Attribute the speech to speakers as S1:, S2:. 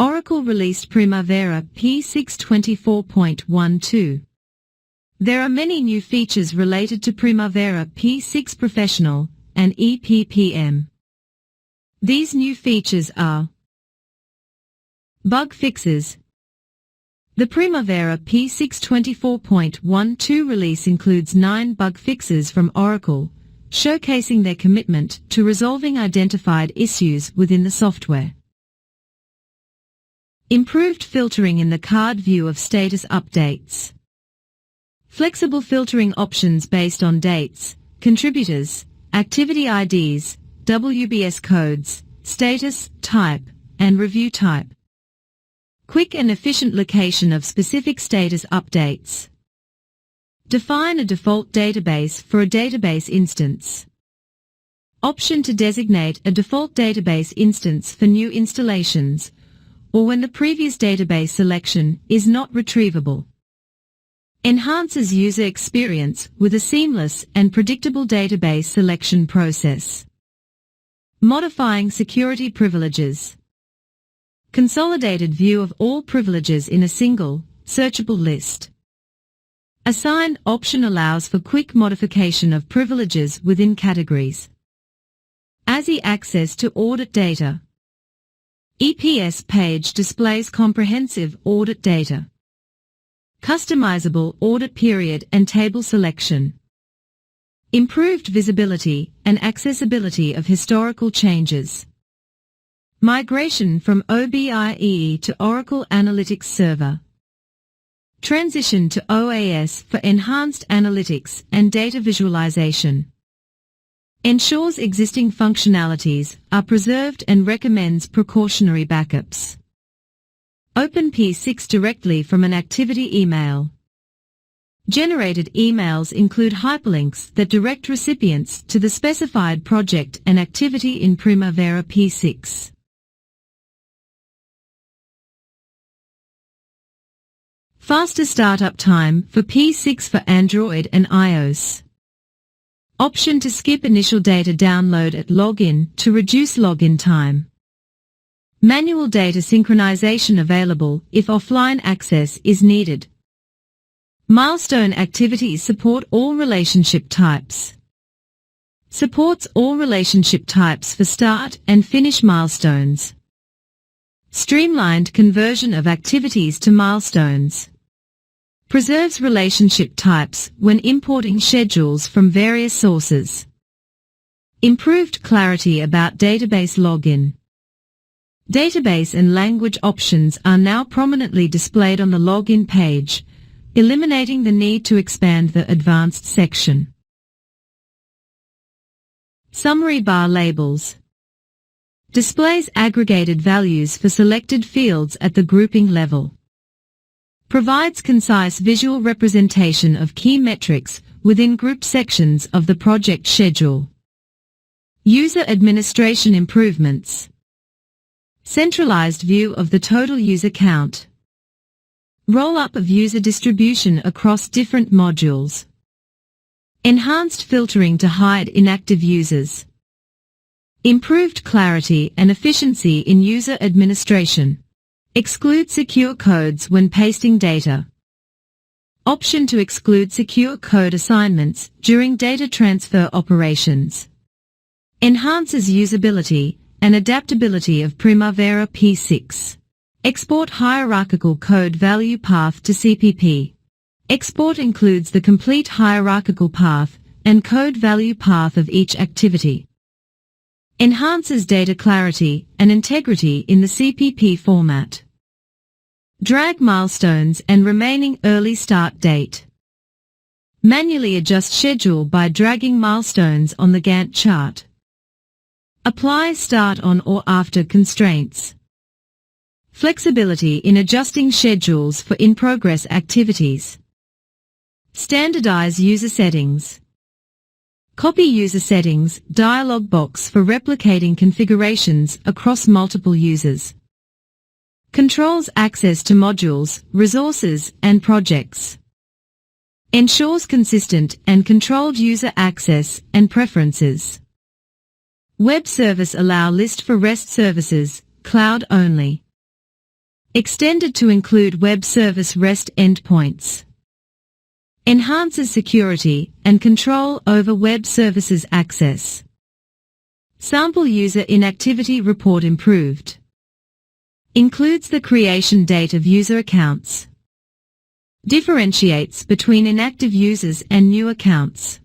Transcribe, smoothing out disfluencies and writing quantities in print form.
S1: Oracle released Primavera P6 24.12. There are many new features related to Primavera P6 Professional and EPPM. These new features are bug fixes. The Primavera P6 24.12 release includes 9 bug fixes from Oracle, showcasing their commitment to resolving identified issues within the software. Improved filtering in the card view of status updates. Flexible filtering options based on dates, contributors, activity IDs, WBS codes, status, type, and review type. Quick and efficient location of specific status updates. Define a default database for a database instance. Option to designate a default database instance for new installations, or when the previous database selection is not retrievable. Enhances user experience with a seamless and predictable database selection process. Modifying security privileges. Consolidated view of all privileges in a single, searchable list. Assigned option allows for quick modification of privileges within categories. ASI access to audit data. EPS page displays comprehensive audit data. Customizable audit period and table selection. Improved visibility and accessibility of historical changes. Migration from OBIEE to Oracle Analytics Server. Transition to OAS for enhanced analytics and data visualization. Ensures existing functionalities are preserved and recommends precautionary backups. Open P6 directly from an activity email. Generated emails include hyperlinks that direct recipients to the specified project and activity in Primavera P6. Faster startup time for P6 for Android and iOS. Option to skip initial data download at login to reduce login time. Manual data synchronization available if offline access is needed. Milestone activities support all relationship types. Supports all relationship types for start and finish milestones. Streamlined conversion of activities to milestones. Preserves relationship types when importing schedules from various sources. Improved clarity about database login. Database and language options are now prominently displayed on the login page, eliminating the need to expand the advanced section. Summary bar labels. Displays aggregated values for selected fields at the grouping level. Provides concise visual representation of key metrics within group sections of the project schedule. User administration improvements. Centralized view of the total user count. Roll-up of user distribution across different modules. Enhanced filtering to hide inactive users. Improved clarity and efficiency in user administration. Exclude secure codes when pasting data. Option to exclude secure code assignments during data transfer operations. Enhances usability and adaptability of Primavera P6. Export hierarchical code value path to CPP. Export includes the complete hierarchical path and code value path of each activity. Enhances data clarity and integrity in the CPP format. Drag milestones and remaining early start date. Manually adjust schedule by dragging milestones on the Gantt chart. Apply start on or after constraints. Flexibility in adjusting schedules for in-progress activities. Standardize user settings. Copy user settings dialog box for replicating configurations across multiple users. Controls access to modules, resources, and projects. Ensures consistent and controlled user access and preferences. Web service allow list for REST services, cloud only. Extended to include web service REST endpoints. Enhances security and control over web services access. Sample user inactivity report improved. Includes the creation date of user accounts. Differentiates between inactive users and new accounts.